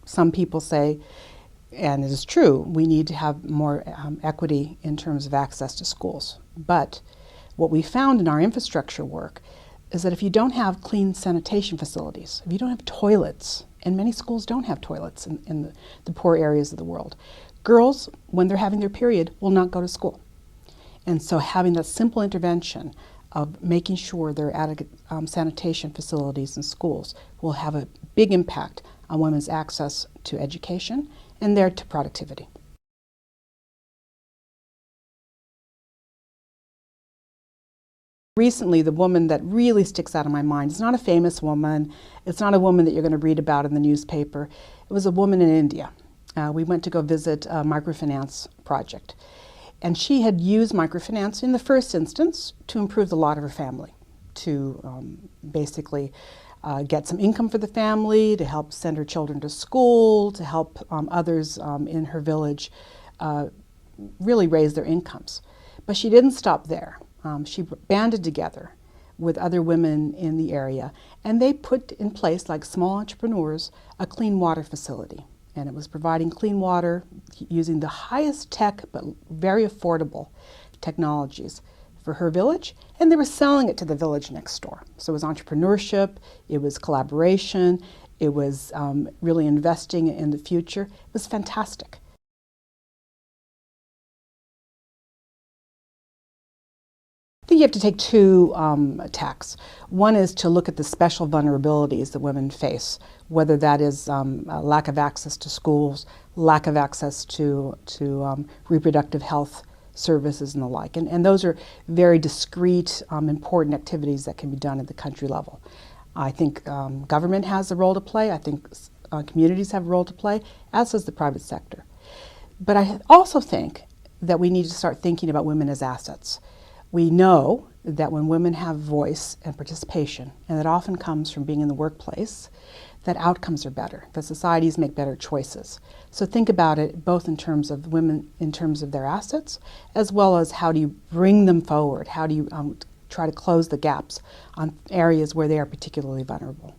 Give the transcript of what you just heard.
some people say, and it is true, we need to have more equity in terms of access to schools. But what we found in our infrastructure work is that if you don't have clean sanitation facilities, if you don't have toilets, and many schools don't have toilets in the poor areas of the world, girls, when they're having their period, will not go to school. And so having that simple intervention of making sure there are adequate sanitation facilities in schools will have a big impact on women's access to education and there to productivity. Recently, the woman that really sticks out in my mind is not a famous woman. It's not a woman that you're going to read about in the newspaper. It was a woman in India. We went to go visit a microfinance project. And she had used microfinance in the first instance to improve the lot of her family, to basically get some income for the family, to help send her children to school, to help others in her village really raise their incomes. But she didn't stop there. She banded together with other women in the area, and they put in place, like small entrepreneurs, a clean water facility. And it was providing clean water using the highest tech but very affordable technologies for her village, and they were selling it to the village next door. So it was entrepreneurship, it was collaboration, it was really investing in the future. It was fantastic. I think you have to take two tacks. One is to look at the special vulnerabilities that women face, whether that is lack of access to schools, lack of access to reproductive health services and the like. And those are very discrete, important activities that can be done at the country level. I think government has a role to play. I think communities have a role to play, as does the private sector. But I also think that we need to start thinking about women as assets. We know that when women have voice and participation, and that often comes from being in the workplace, that outcomes are better, that societies make better choices. So think about it both in terms of women, in terms of their assets, as well as how do you bring them forward, how do you try to close the gaps on areas where they are particularly vulnerable.